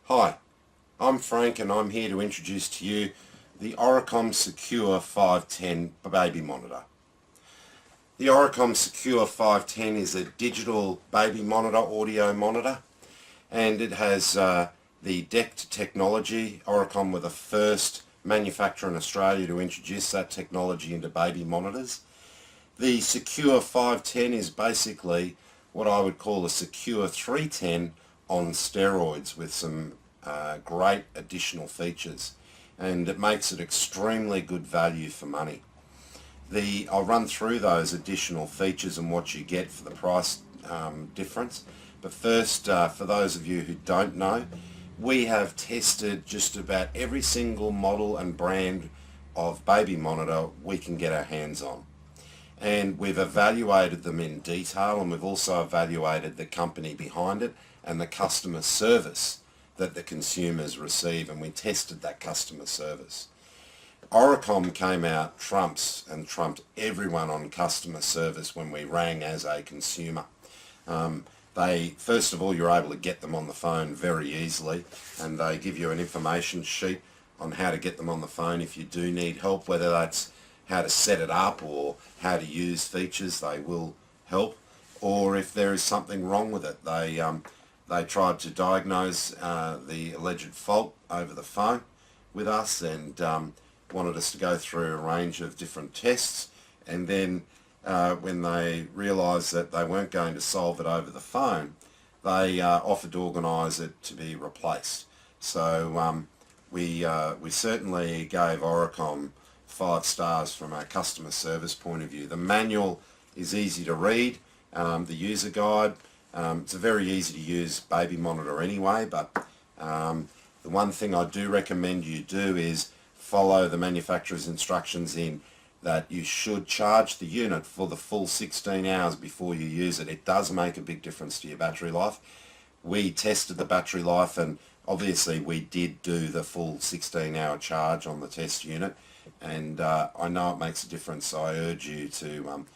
Hi, I'm Frank and I'm here to introduce to you the Oricom Secure 510 baby monitor. The Oricom Secure 510 is a digital baby monitor, audio monitor, and it has the DECT technology. Oricom were the first manufacturer in Australia to introduce that technology into baby monitors. The Secure 510 is basically what I would call a Secure 310 on steroids with some great additional features, and it makes it extremely good value for money. I'll run through those additional features and what you get for the price difference. But first, for those of you who don't know, we have tested just about every single model and brand of baby monitor we can get our hands on. And we've evaluated them in detail, and we've also evaluated the company behind it and the customer service that the consumers receive, and we tested that customer service. Oricom came out trumped everyone on customer service when we rang as a consumer. First of all, you're able to get them on the phone very easily, and they give you an information sheet on how to get them on the phone if you do need help, whether that's how to set it up or how to use features. They will help. Or if there is something wrong with it, they tried to diagnose the alleged fault over the phone with us, and wanted us to go through a range of different tests, and then when they realised that they weren't going to solve it over the phone, they offered to organise it to be replaced. So we certainly gave Oricom 5 stars from a customer service point of view. The manual is easy to read, the user guide. It's a very easy to use baby monitor anyway, but the one thing I do recommend you do is follow the manufacturer's instructions in that you should charge the unit for the full 16 hours before you use it. It does make a big difference to your battery life. We tested the battery life, and obviously we did do the full 16-hour charge on the test unit, and I know it makes a difference, so I urge you to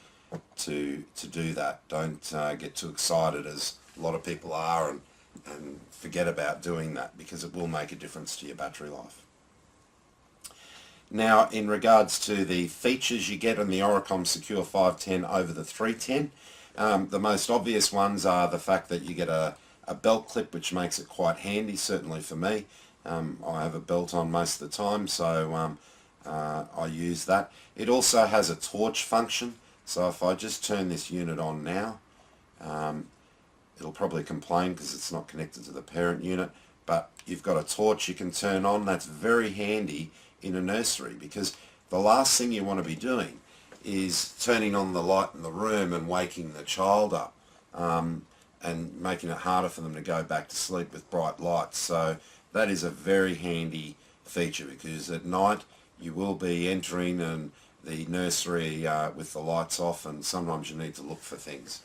do that. Don't get too excited, as a lot of people are, and forget about doing that, because it will make a difference to your battery life. Now, in regards to the features you get on the Oricom Secure 510 over the 310, the most obvious ones are the fact that you get a belt clip, which makes it quite handy, certainly for me. I have a belt on most of the time, so I use that. It also has a torch function, so if I just turn this unit on now, it'll probably complain because it's not connected to the parent unit, but you've got a torch you can turn on. That's very handy in a nursery, because the last thing you want to be doing is turning on the light in the room and waking the child up, and making it harder for them to go back to sleep with bright lights. So that is a very handy feature, because at night you will be entering the nursery with the lights off, and sometimes you need to look for things.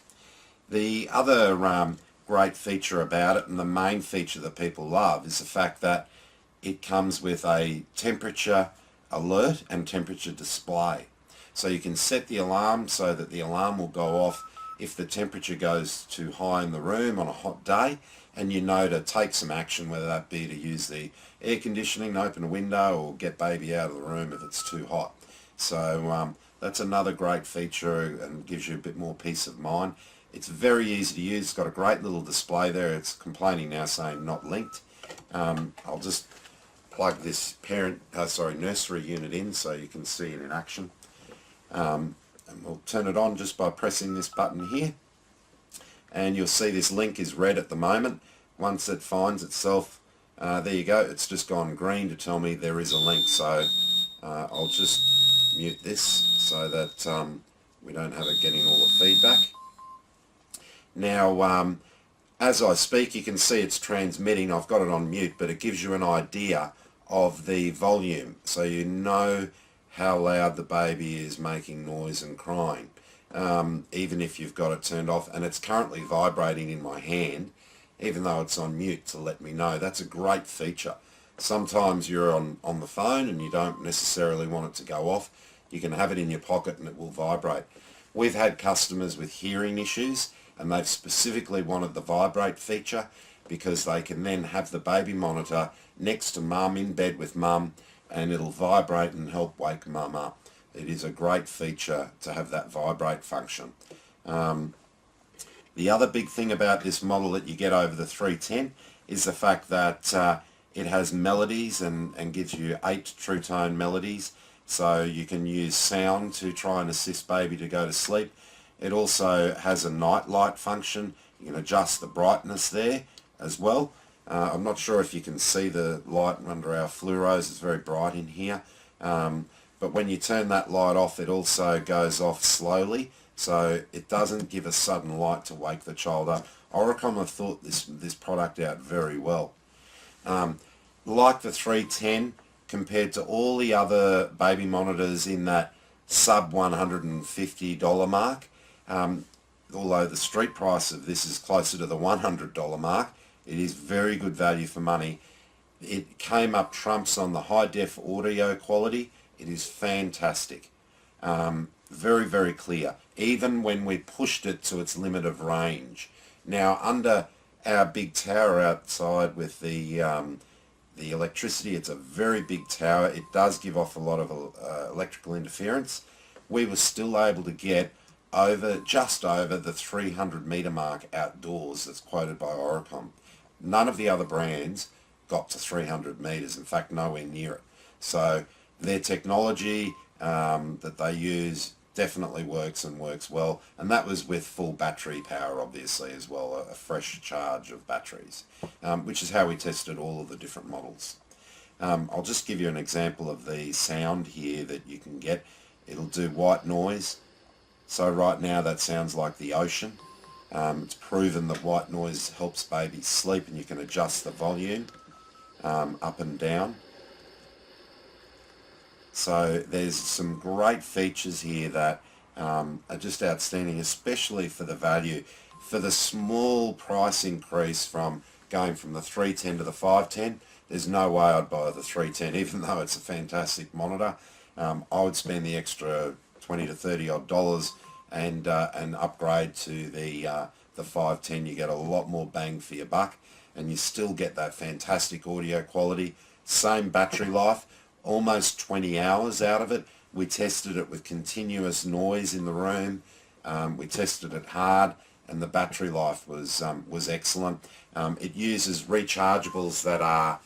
The other great feature about it, and the main feature that people love, is the fact that it comes with a temperature alert and temperature display. So you can set the alarm so that the alarm will go off if the temperature goes too high in the room on a hot day, and you know to take some action, whether that be to use the air conditioning, open a window, or get baby out of the room if it's too hot. So that's another great feature, and gives you a bit more peace of mind. It's very easy to use. It's got a great little display there. It's complaining now saying not linked. I'll just plug this nursery unit in so you can see it in action. And we'll turn it on just by pressing this button here. And you'll see this link is red at the moment. Once it finds itself, there you go, it's just gone green to tell me there is a link. So I'll just mute this so that we don't have it getting all the feedback. Now, as I speak, you can see it's transmitting. I've got it on mute, but it gives you an idea of the volume, so you know how loud the baby is making noise and crying, even if you've got it turned off. And it's currently vibrating in my hand, even though it's on mute, to let me know. That's a great feature. Sometimes you're on the phone and you don't necessarily want it to go off. You can have it in your pocket and it will vibrate. We've had customers with hearing issues, and they've specifically wanted the vibrate feature, because they can then have the baby monitor next to mum, in bed with mum, and it'll vibrate and help wake mum up. It is a great feature to have that vibrate function. The other big thing about this model that you get over the 310 is the fact that it has melodies and gives you 8 true tone melodies, so you can use sound to try and assist baby to go to sleep. It also has a night light function. You can adjust the brightness there as well. I'm not sure if you can see the light under our fluoros, it's very bright in here. But when you turn that light off, it also goes off slowly, so it doesn't give a sudden light to wake the child up. Oricom have thought this product out very well. Like the 310, compared to all the other baby monitors in that sub $150 mark, although the street price of this is closer to the $100 mark, it is very good value for money. It came up trumps on the high def audio quality. It is fantastic. Very, very clear, even when we pushed it to its limit of range. Now, under our big tower outside with the electricity, it's a very big tower. It does give off a lot of electrical interference. We were still able to get just over the 300 metre mark outdoors that's quoted by Oricom. None of the other brands got to 300 metres, in fact nowhere near it. So their technology that they use definitely works and works well, and that was with full battery power obviously as well, a fresh charge of batteries, which is how we tested all of the different models. I'll just give you an example of the sound here that you can get. It'll do white noise, so right now that sounds like the ocean. It's proven that white noise helps babies sleep, and you can adjust the volume up and down. So there's some great features here that are just outstanding, especially for the value. For the small price increase from going from the 310 to the 510, there's no way I'd buy the 310, even though it's a fantastic monitor. I would spend the extra 20 to 30 odd dollars and upgrade to the 510. You get a lot more bang for your buck, and you still get that fantastic audio quality, same battery life, almost 20 hours out of it. We tested it with continuous noise in the room. We tested it hard, and the battery life was excellent. It uses rechargeables that are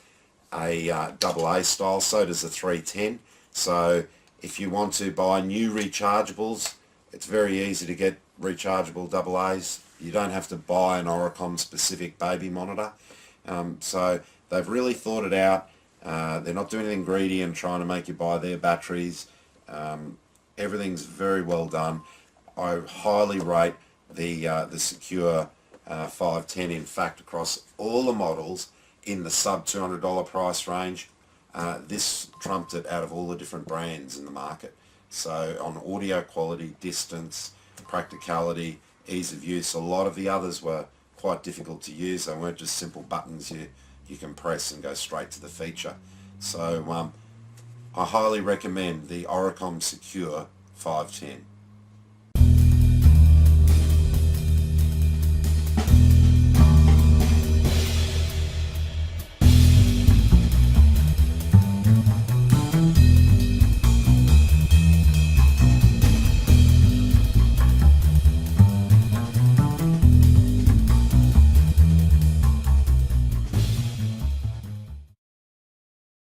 a AA style, so does the 310. So if you want to buy new rechargeables, it's very easy to get rechargeable AA's. You don't have to buy an Oricom specific baby monitor. So they've really thought it out. They're not doing anything greedy and trying to make you buy their batteries. Everything's very well done. I highly rate the Secure 510. In fact, across all the models in the sub $200 price range, this trumped it out of all the different brands in the market. So on audio quality, distance, practicality, ease of use, a lot of the others were quite difficult to use. They weren't just simple buttons you can press and go straight to the feature. So I highly recommend the Oricom Secure 510.